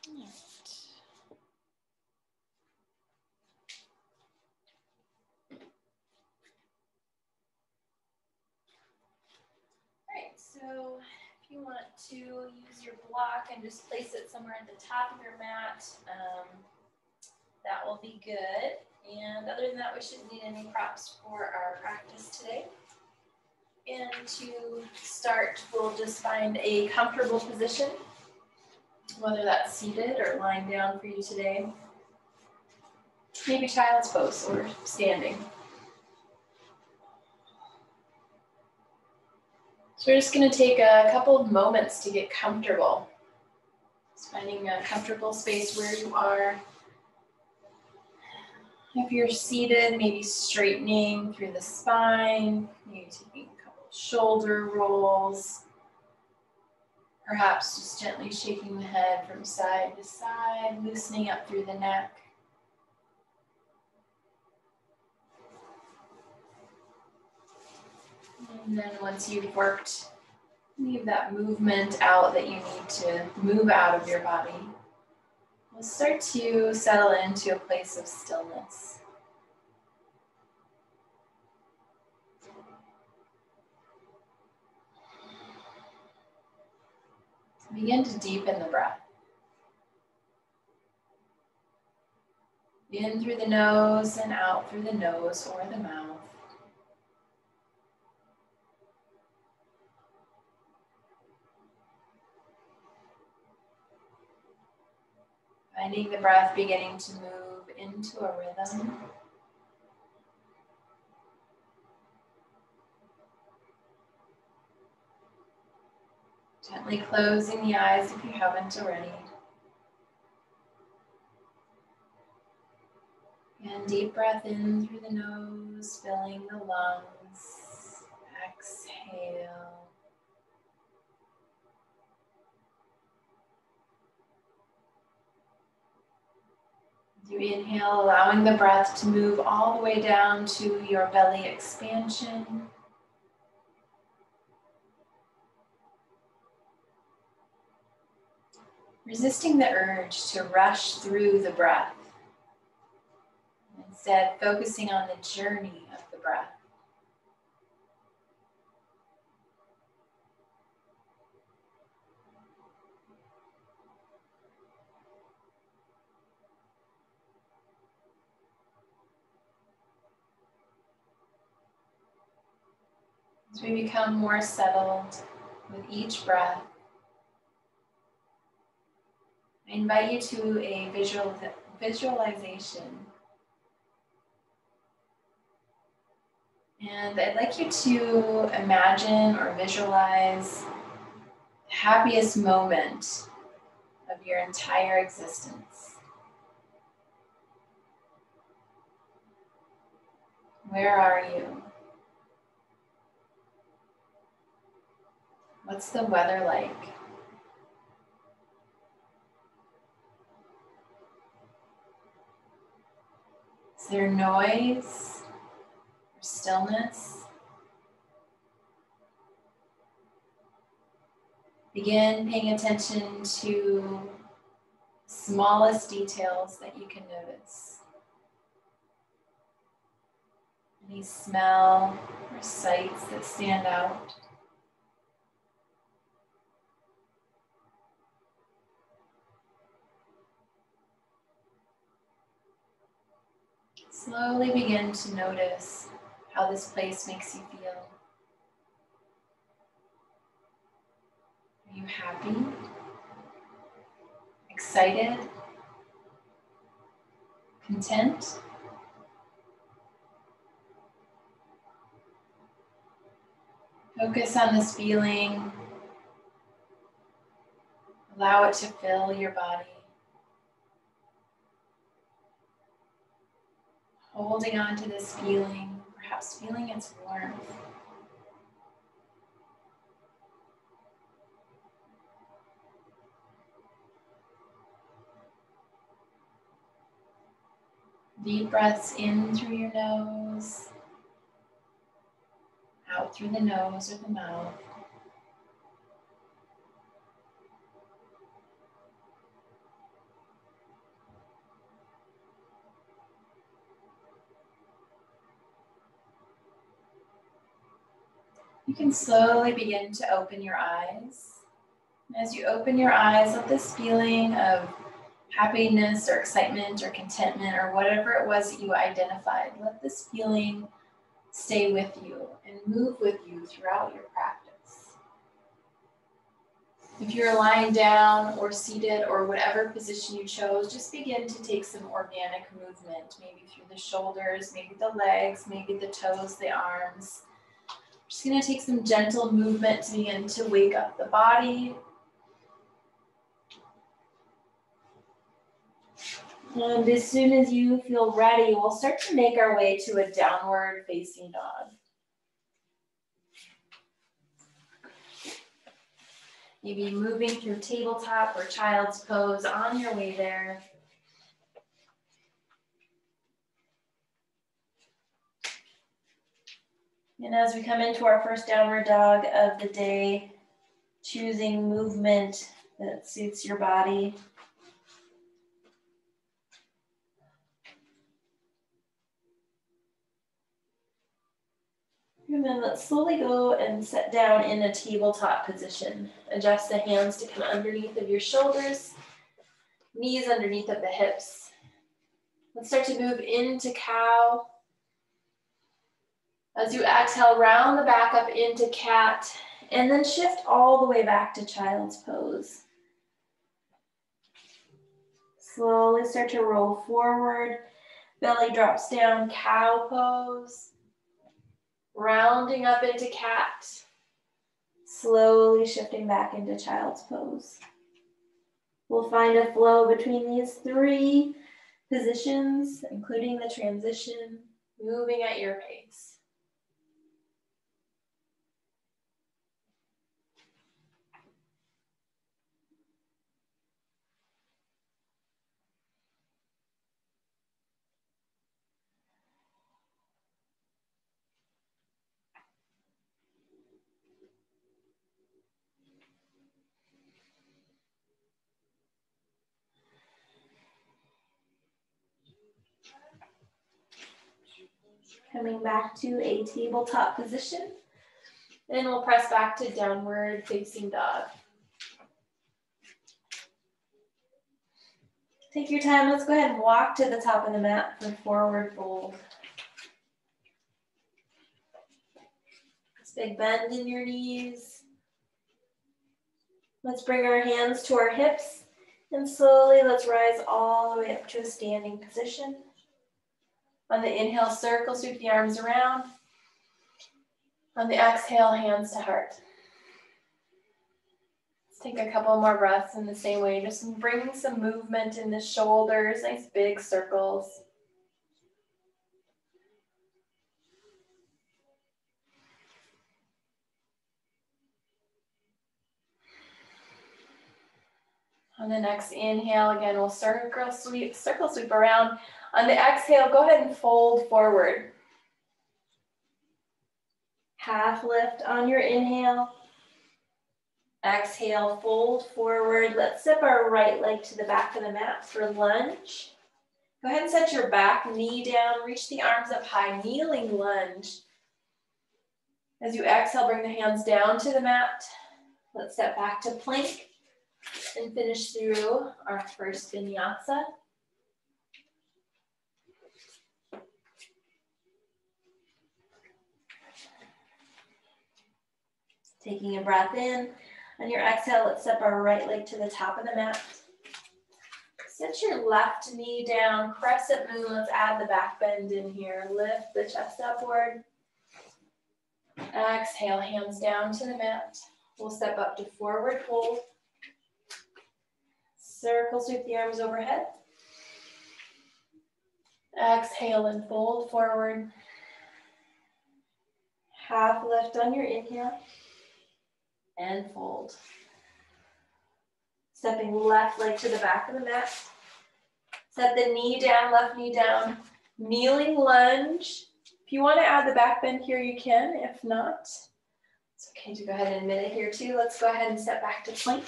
Alright, so if you want to use your block and just place it somewhere at the top of your mat, that will be good. And other than that, we shouldn't need any props for our practice today. And to start, we'll just find a comfortable position, whether that's seated or lying down for you today. Maybe child's pose or standing. So we're just going to take a couple of moments to get comfortable. Just finding a comfortable space where you are. If you're seated, maybe straightening through the spine, maybe taking a couple of shoulder rolls. Perhaps just gently shaking the head from side to side, loosening up through the neck. And then once you've worked, leave that movement out that you need to move out of your body. We'll start to settle into a place of stillness. Begin to deepen the breath. In through the nose and out through the nose or the mouth. Finding the breath beginning to move into a rhythm. Gently closing the eyes if you haven't already. And deep breath in through the nose, filling the lungs. Exhale. As you inhale, allowing the breath to move all the way down to your belly expansion. Resisting the urge to rush through the breath. Instead, focusing on the journey of the breath. As we become more settled with each breath, I invite you to a visualization. And I'd like you to imagine or visualize the happiest moment of your entire existence. Where are you? What's the weather like? Is there noise or stillness? Begin paying attention to the smallest details that you can notice. Any smell or sights that stand out. Slowly begin to notice how this place makes you feel. Are you happy? Excited? Content? Focus on this feeling. Allow it to fill your body. Holding on to this feeling, perhaps feeling its warmth. Deep breaths in through your nose, out through the nose or the mouth. You can slowly begin to open your eyes. As you open your eyes, let this feeling of happiness or excitement or contentment or whatever it was that you identified, let this feeling stay with you and move with you throughout your practice. If you're lying down or seated or whatever position you chose, just begin to take some organic movement, maybe through the shoulders, maybe the legs, maybe the toes, the arms. Just going to take some gentle movement to begin to wake up the body. And as soon as you feel ready, we'll start to make our way to a downward facing dog. Maybe moving through tabletop or child's pose on your way there. And as we come into our first downward dog of the day, choosing movement that suits your body. And then let's slowly go and sit down in a tabletop position. Adjust the hands to come underneath of your shoulders, knees underneath of the hips. Let's start to move into cow. As you exhale, round the back up into cat, and then shift all the way back to child's pose. Slowly start to roll forward, belly drops down, cow pose. Rounding up into cat, slowly shifting back into child's pose. We'll find a flow between these three positions, including the transition, moving at your pace. Coming back to a tabletop position. And we'll press back to downward facing dog. Take your time. Let's go ahead and walk to the top of the mat for forward fold. This big bend in your knees. Let's bring our hands to our hips and slowly let's rise all the way up to a standing position. On the inhale, circle, sweep the arms around. On the exhale, hands to heart. Let's take a couple more breaths in the same way, just bringing some movement in the shoulders, nice big circles. On the next inhale, again, we'll circle sweep around. On the exhale, go ahead and fold forward. Half lift on your inhale. Exhale, fold forward. Let's step our right leg to the back of the mat for lunge. Go ahead and set your back knee down. Reach the arms up high, kneeling lunge. As you exhale, bring the hands down to the mat. Let's step back to plank and finish through our first vinyasa. Taking a breath in. On your exhale, let's step our right leg to the top of the mat. Set your left knee down, crescent moon. Let's add the back bend in here. Lift the chest upward. Exhale, hands down to the mat. We'll step up to forward fold. Circle, sweep the arms overhead. Exhale and fold forward. Half lift on your inhale. And fold. Stepping left leg to the back of the mat. Set the knee down, left knee down. Kneeling lunge. If you want to add the back bend here, you can. If not, it's okay to go ahead and admit it here too. Let's go ahead and step back to plank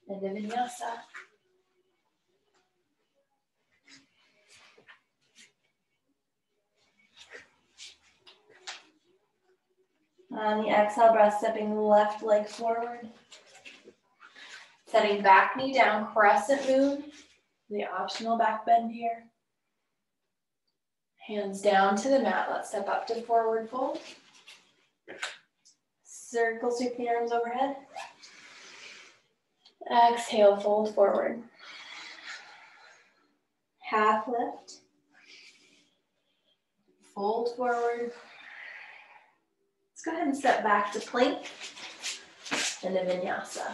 and the vinyasa. On the exhale breath, stepping the left leg forward. Setting back knee down, crescent moon. The optional back bend here. Hands down to the mat. Let's step up to forward fold. Circle, sweep the arms overhead. Exhale, fold forward. Half lift. Fold forward. Let's go ahead and step back to plank and a vinyasa.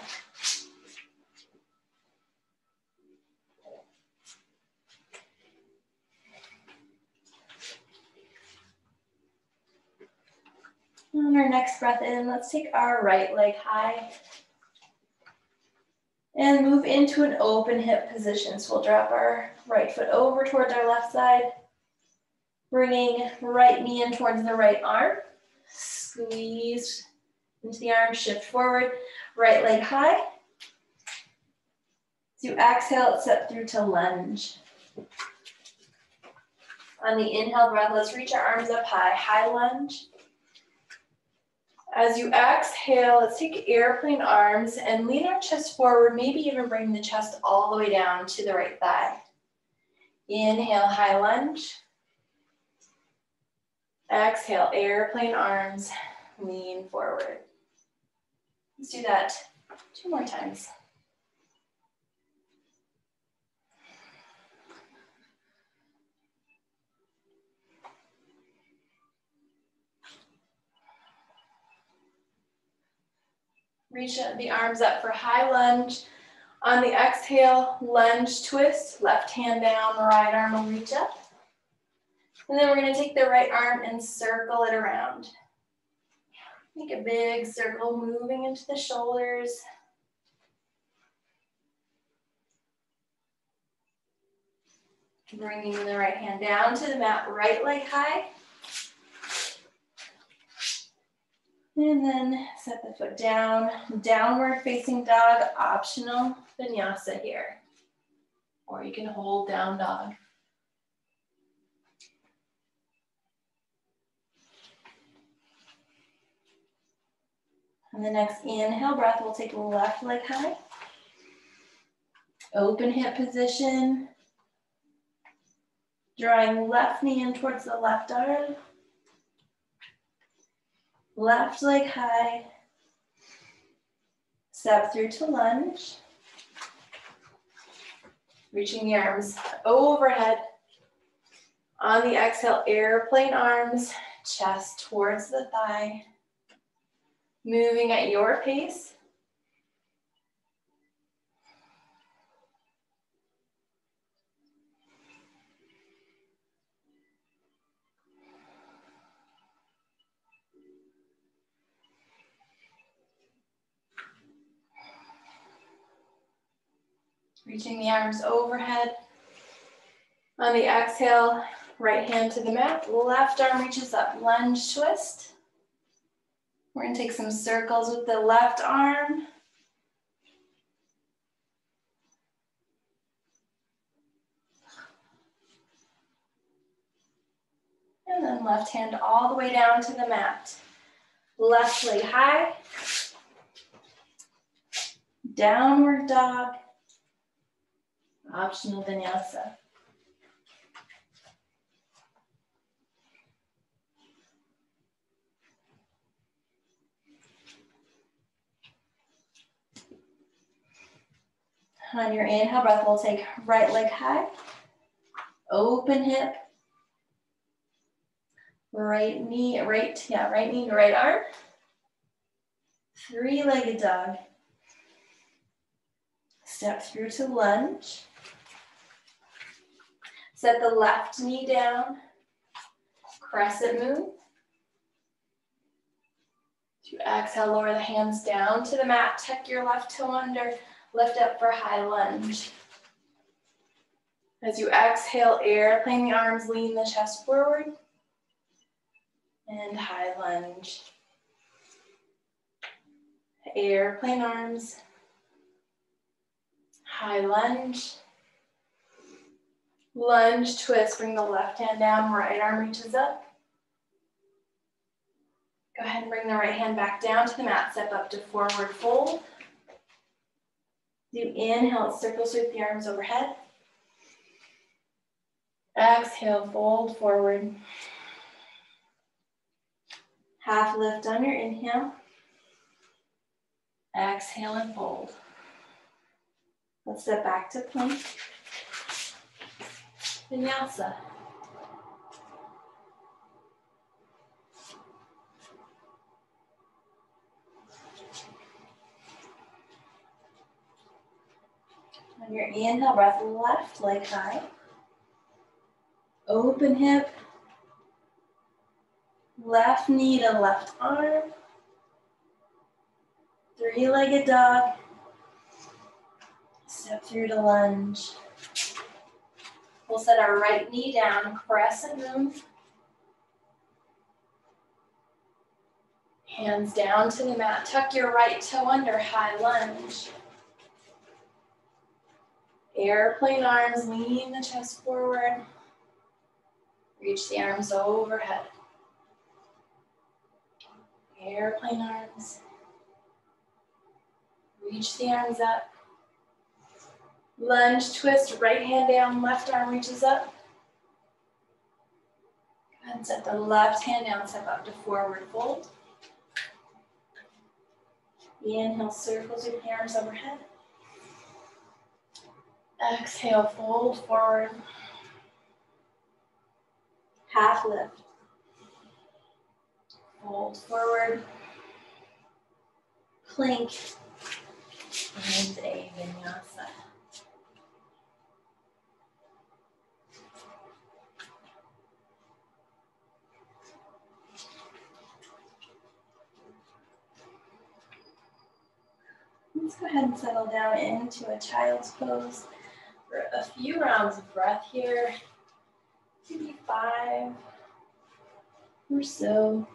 On our next breath in, let's take our right leg high and move into an open hip position. So we'll drop our right foot over towards our left side, bringing right knee in towards the right arm. Squeeze into the arm, shift forward, right leg high. As you exhale, step through to lunge. On the inhale breath, let's reach our arms up high, high lunge. As you exhale, let's take airplane arms and lean our chest forward, maybe even bring the chest all the way down to the right thigh. Inhale, high lunge. Exhale, airplane arms, lean forward. Let's do that 2 more times. Reach the arms up for high lunge. On the exhale, lunge twist, left hand down, right arm will reach up. And then we're going to take the right arm and circle it around. Make a big circle, moving into the shoulders. Bringing the right hand down to the mat, right leg high. And then set the foot down, downward facing dog, optional vinyasa here. Or you can hold down dog. On the next inhale breath, we'll take left leg high. Open hip position. Drawing left knee in towards the left arm. Left leg high. Step through to lunge. Reaching the arms overhead. On the exhale, airplane arms, chest towards the thigh. Moving at your pace. Reaching the arms overhead. On the exhale, right hand to the mat, left arm reaches up, lunge twist. We're going to take some circles with the left arm. And then left hand all the way down to the mat. Left leg high. Downward dog. Optional vinyasa. On your inhale breath, we'll take right leg high, open hip, right knee to right arm, 3-legged dog. Step through to lunge. Set the left knee down, crescent moon. As you exhale, lower the hands down to the mat, tuck your left toe under. Lift up for high lunge. As you exhale, airplane the arms, lean the chest forward. And high lunge. Airplane arms. High lunge. Lunge twist, bring the left hand down, right arm reaches up. Go ahead and bring the right hand back down to the mat. Step up to forward fold. Do inhale, circle sweep the arms overhead. Exhale, fold forward. Half lift on your inhale. Exhale and fold. Let's step back to plank. Vinyasa. On your inhale, breath left leg high. Open hip. Left knee to left arm. Three-legged dog. Step through to lunge. We'll set our right knee down, crescent move. Hands down to the mat. Tuck your right toe under, high lunge. Airplane arms, lean the chest forward. Reach the arms overhead. Airplane arms. Reach the arms up. Lunge, twist, right hand down, left arm reaches up. Go ahead and set the left hand down, step up to forward fold. Inhale, circles with the arms overhead. Exhale, fold forward. Half lift. Fold forward. Plank. And a vinyasa. Let's go ahead and settle down into a child's pose for a few rounds of breath here. Maybe 5 or so.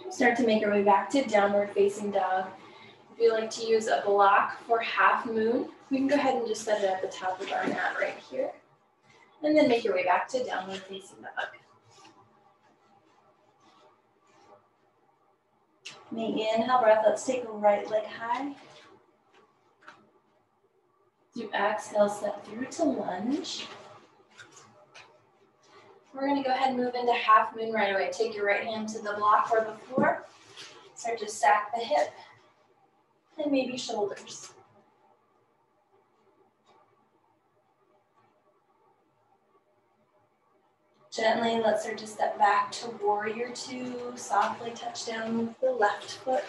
Start to make our way back to downward facing dog. If you like to use a block for half moon, we can go ahead and just set it at the top of our mat right here. And then make your way back to downward facing dog. Inhale, breath, let's take a right leg high. Do exhale, step through to lunge. We're gonna go ahead and move into half moon right away. Take your right hand to the block or the floor. Start to stack the hip and maybe shoulders. Gently, let's start to step back to warrior 2. Softly touch down with the left foot.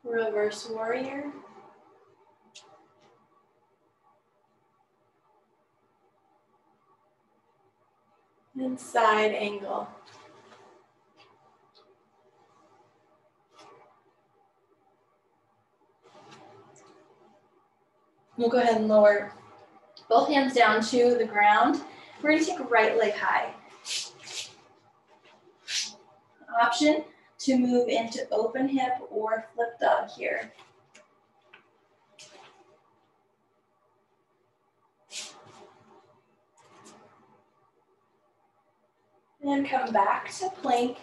Reverse warrior. And side angle. We'll go ahead and lower both hands down to the ground. We're going to take right leg high. Option to move into open hip or flip dog here. And come back to plank.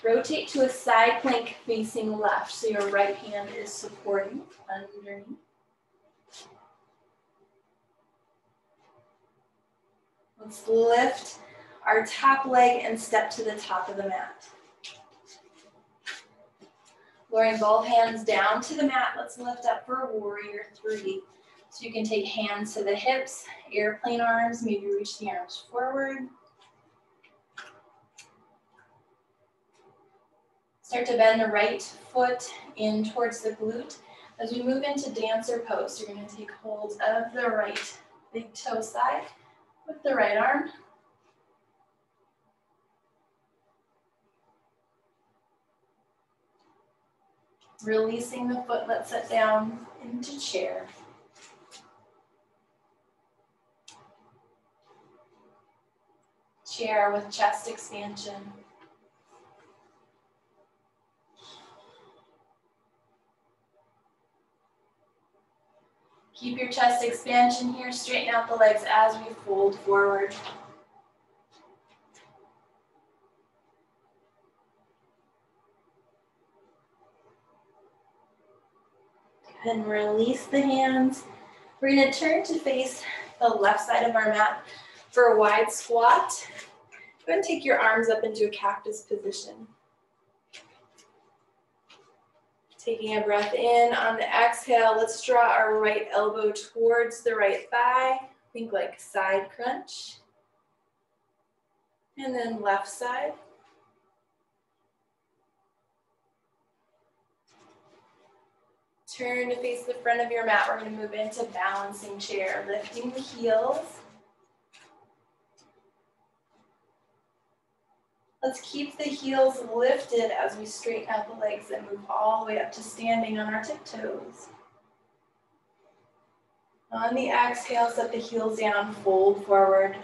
Rotate to a side plank facing left, so your right hand is supporting underneath. Let's lift our top leg and step to the top of the mat. Lowering both hands down to the mat, let's lift up for warrior 3. So you can take hands to the hips, airplane arms, maybe reach the arms forward. Start to bend the right foot in towards the glute. As we move into dancer pose, you're going to take hold of the right big toe side with the right arm. Releasing the foot, let's sit down into chair. Chair with chest expansion. Keep your chest expansion here, straighten out the legs as we fold forward. Go ahead and release the hands. We're going to turn to face the left side of our mat for a wide squat. Go ahead and take your arms up into a cactus position. Taking a breath in. On the exhale, let's draw our right elbow towards the right thigh. Think like side crunch. And then left side. Turn to face the front of your mat. We're going to move into balancing chair, lifting the heels. Let's keep the heels lifted as we straighten out the legs and move all the way up to standing on our tiptoes. On the exhale, set the heels down, fold forward.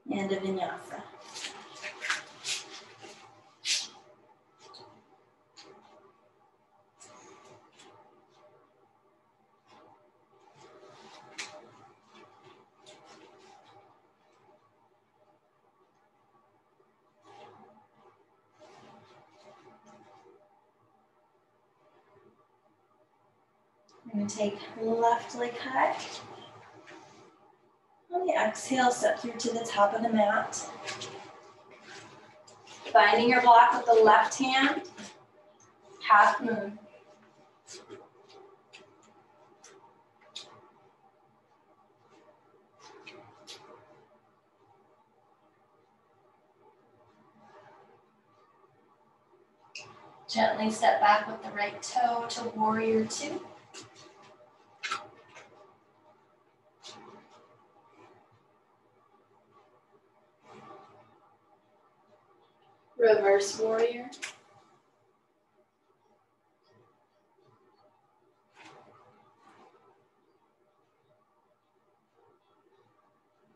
And a vinyasa. I'm going to take left leg high. On the exhale, step through to the top of the mat. Finding your block with the left hand, half moon. Gently step back with the right toe to warrior two. Reverse warrior.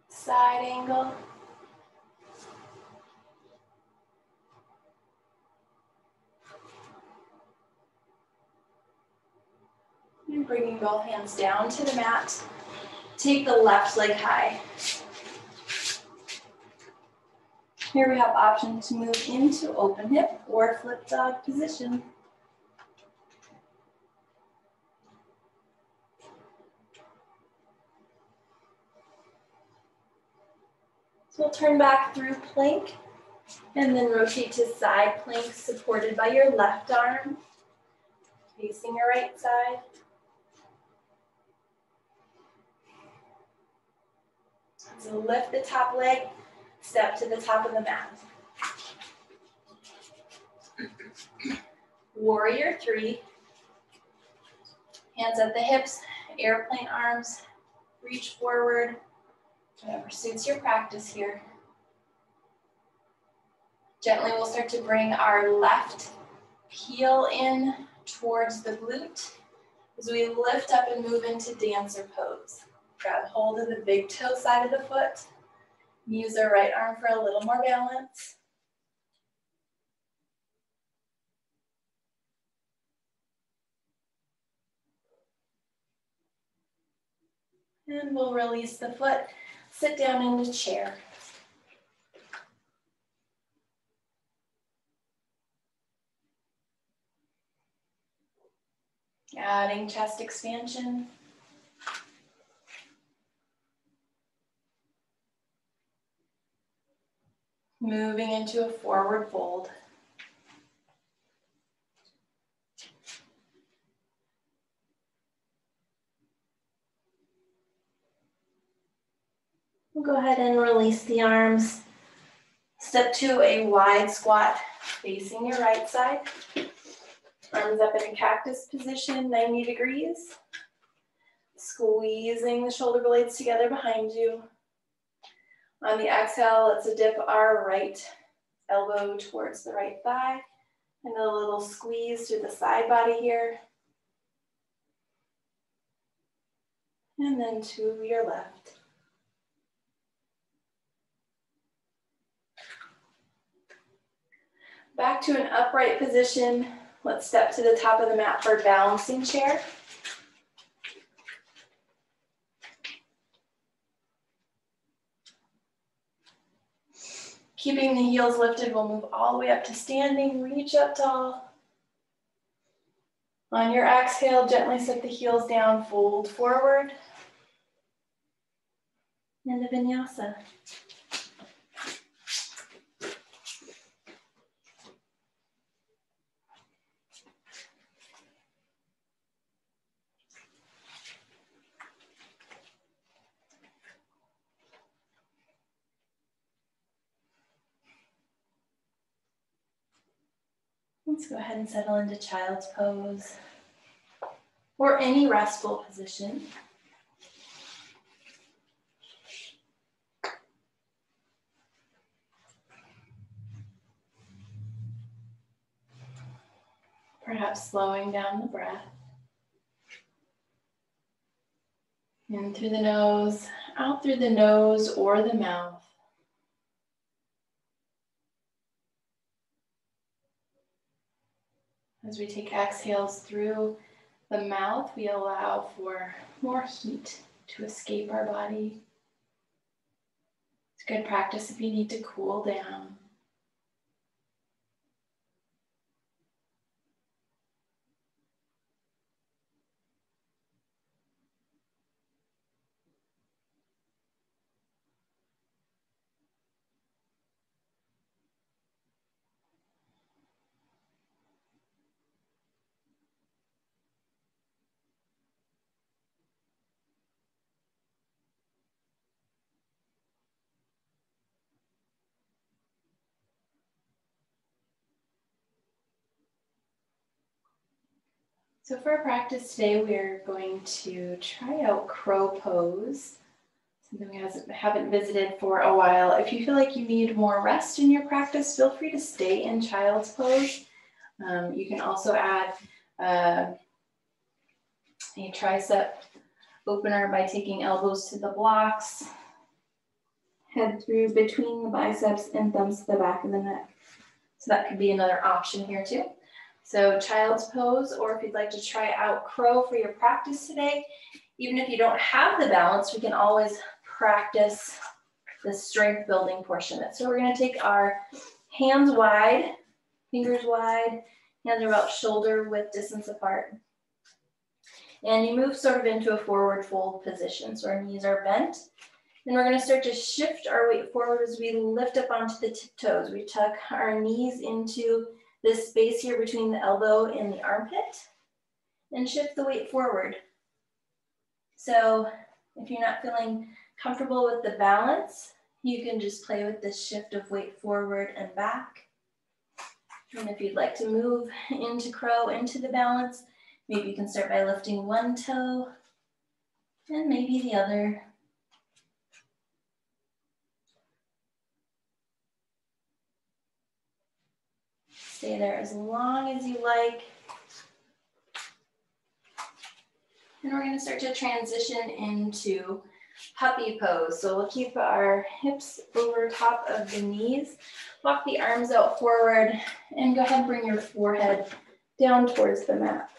Side angle. And bringing both hands down to the mat. Take the left leg high. Here we have option to move into open hip or flip dog position. So we'll turn back through plank and then rotate to side plank supported by your left arm, facing your right side. So lift the top leg, step to the top of the mat. Warrior three. Hands at the hips, airplane arms, reach forward, whatever suits your practice here. Gently we'll start to bring our left heel in towards the glute as we lift up and move into dancer pose. Grab hold of the big toe side of the foot. Use our right arm for a little more balance. And we'll release the foot, sit down into chair. Adding chest expansion. Moving into a forward fold. We'll go ahead and release the arms. Step to a wide squat facing your right side. Arms up in a cactus position, 90 degrees. Squeezing the shoulder blades together behind you. On the exhale, let's dip our right elbow towards the right thigh, and a little squeeze through the side body here. And then to your left. Back to an upright position. Let's step to the top of the mat for balancing chair. Keeping the heels lifted, we'll move all the way up to standing, reach up tall. On your exhale, gently set the heels down, fold forward. Into vinyasa. Let's go ahead and settle into child's pose or any restful position. Perhaps slowing down the breath. In through the nose, out through the nose or the mouth. As we take exhales through the mouth, we allow for more heat to escape our body. It's good practice if you need to cool down. So for our practice today, we're going to try out crow pose, something we haven't visited for a while. If you feel like you need more rest in your practice, feel free to stay in child's pose. You can also add a tricep opener by taking elbows to the blocks, head through between the biceps and thumbs to the back of the neck. So that could be another option here too. So child's pose, or if you'd like to try out crow for your practice today, even if you don't have the balance, we can always practice the strength building portion of it. So we're going to take our hands wide, fingers wide, hands are about shoulder width distance apart. And you move sort of into a forward fold position. So our knees are bent. Then we're going to start to shift our weight forward as we lift up onto the tiptoes. We tuck our knees into this space here between the elbow and the armpit and shift the weight forward. So if you're not feeling comfortable with the balance, you can just play with this shift of weight forward and back. And if you'd like to move into crow, into the balance, maybe you can start by lifting one toe and maybe the other. Stay there as long as you like. And we're going to start to transition into puppy pose. So we'll keep our hips over top of the knees, walk the arms out forward, and go ahead and bring your forehead down towards the mat.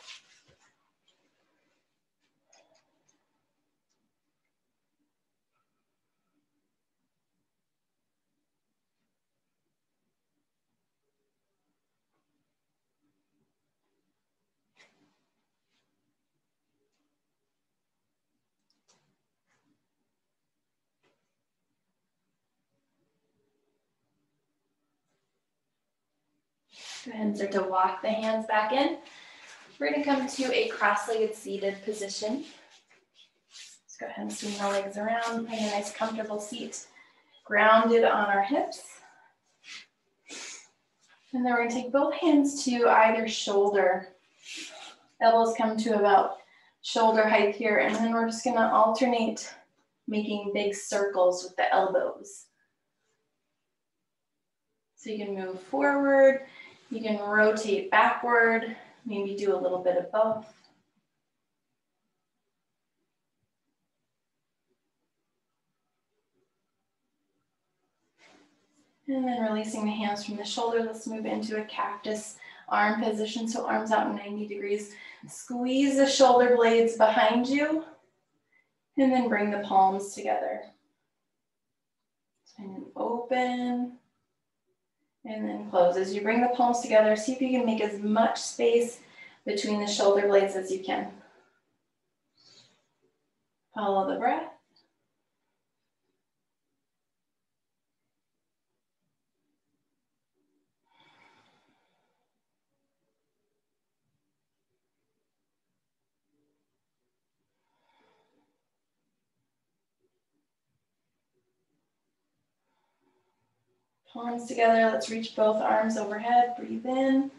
Go ahead and start to walk the hands back in. We're going to come to a cross-legged seated position. Let's go ahead and swing our legs around, find a nice comfortable seat, grounded on our hips. And then we're going to take both hands to either shoulder. Elbows come to about shoulder height here, and then we're just going to alternate making big circles with the elbows. So you can move forward, you can rotate backward, maybe do a little bit of both. And then releasing the hands from the shoulder, let's move into a cactus arm position. So arms out 90 degrees. Squeeze the shoulder blades behind you, and then bring the palms together. And open, and then close. As you bring the palms together, see if you can make as much space between the shoulder blades as you can. Follow the breath. Palms together, let's reach both arms overhead, breathe in.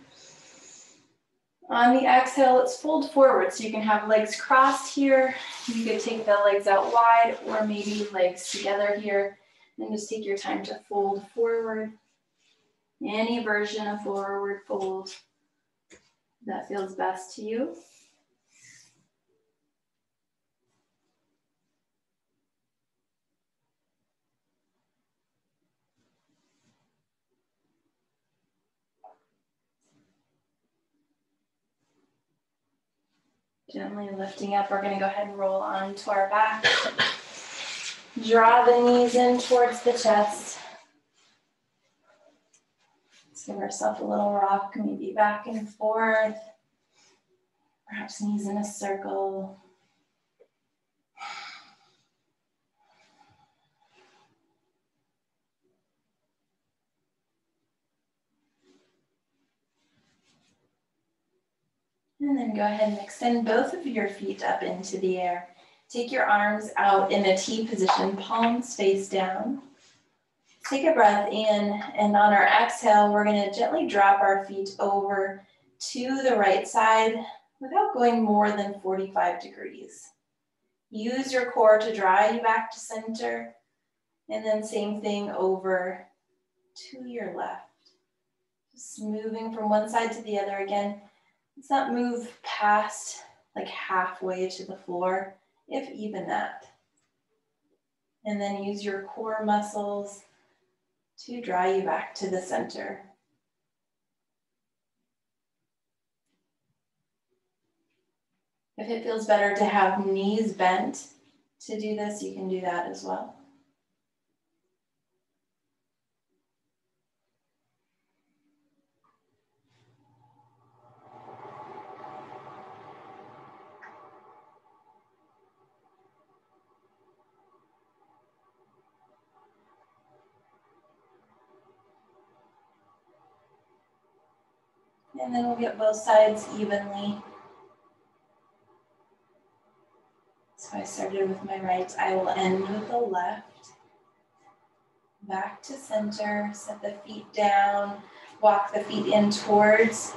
On the exhale, let's fold forward. So you can have legs crossed here. You could take the legs out wide or maybe legs together here. And just take your time to fold forward. Any version of forward fold that feels best to you. Gently lifting up, we're going to go ahead and roll onto our back. Draw the knees in towards the chest. Let's give ourselves a little rock, maybe back and forth. Perhaps knees in a circle. And then go ahead and extend both of your feet up into the air. Take your arms out in a T position, palms face down. Take a breath in, and on our exhale, we're going to gently drop our feet over to the right side without going more than 45 degrees. Use your core to draw you back to center, and then same thing over to your left. Just moving from one side to the other again. Let's not move past like halfway to the floor, if even that. And then use your core muscles to draw you back to the center. If it feels better to have knees bent to do this, you can do that as well. And then we'll get both sides evenly. So I started with my right, I will end with the left. Back to center, set the feet down, walk the feet in towards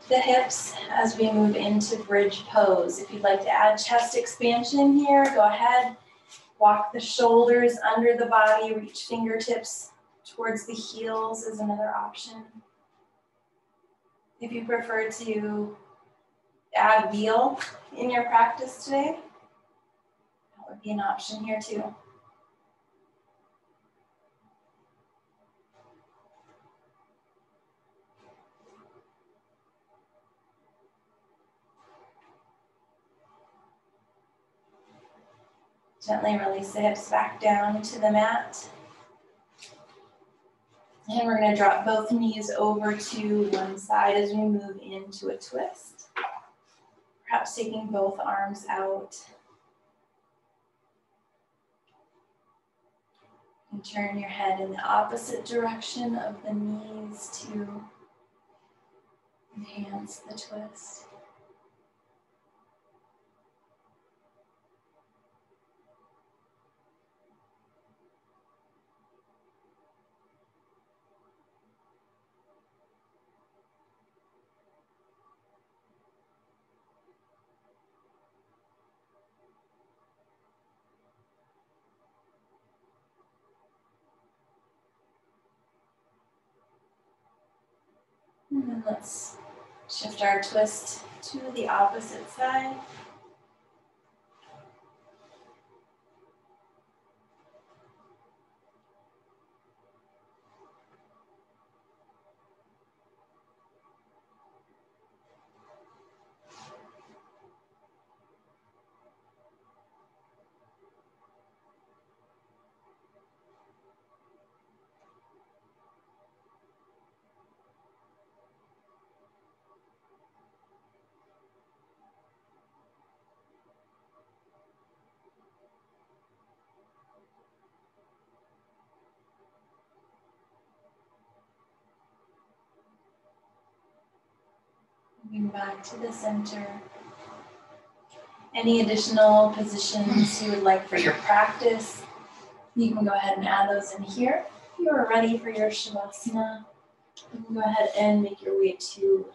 the hips as we move into bridge pose. If you'd like to add chest expansion here, go ahead. Walk the shoulders under the body, reach fingertips towards the heels is another option. If you prefer to add wheel in your practice today, that would be an option here too. Gently release the hips back down to the mat. And we're going to drop both knees over to one side as we move into a twist. Perhaps taking both arms out. And turn your head in the opposite direction of the knees to enhance the twist. And then let's shift our twist to the opposite side. Moving back to the center. Any additional positions you would like for your practice, you can go ahead and add those in here. If you are ready for your Shavasana, you can go ahead and make your way to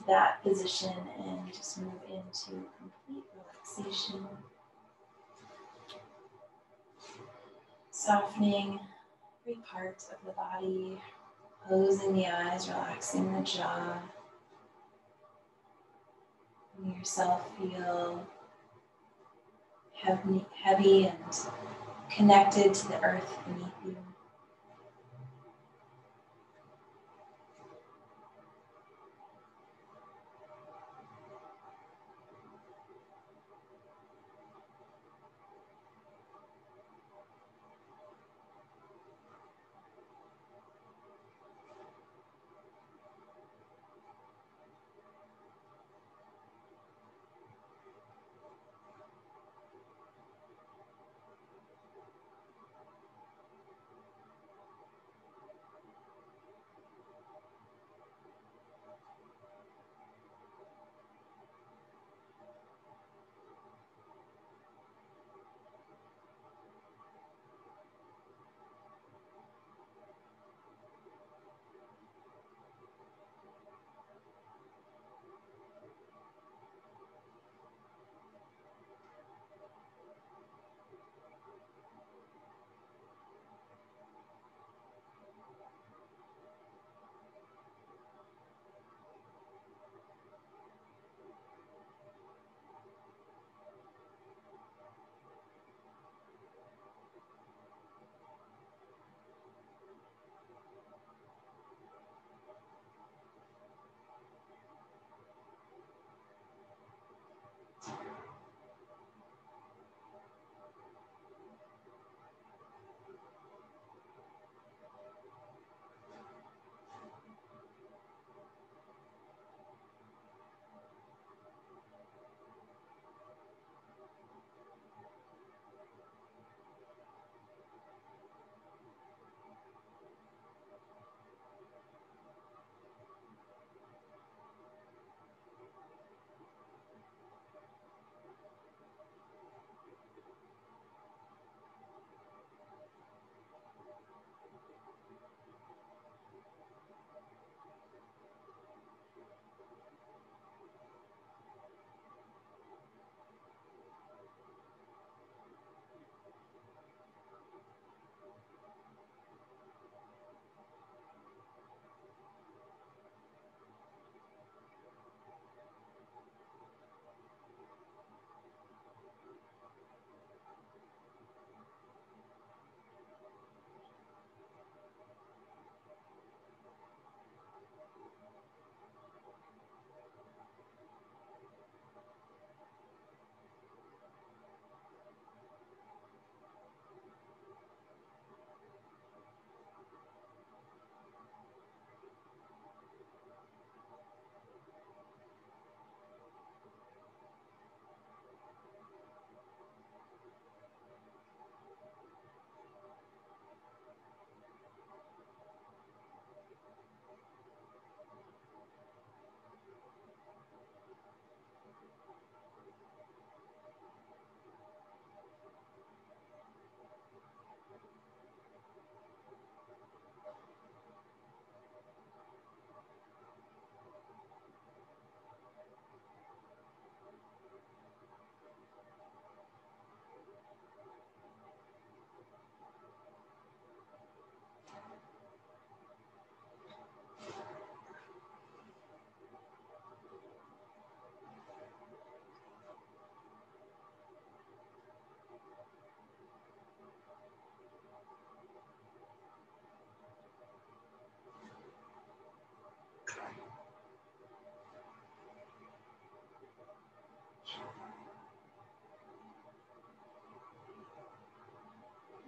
that position and just move into complete relaxation. Softening every part of the body, closing the eyes, relaxing the jaw. Letting yourself feel heavy and connected to the earth beneath you.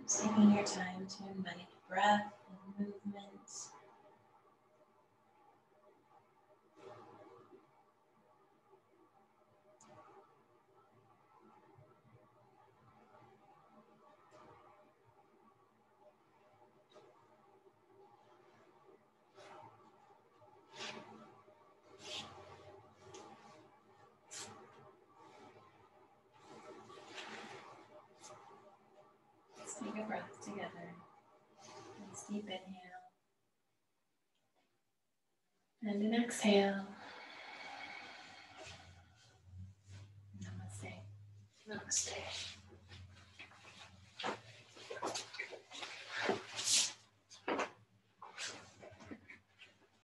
Just taking your time to invite breath and movement. Let's take a breath together. Nice deep inhale. And an exhale. Namaste. Namaste.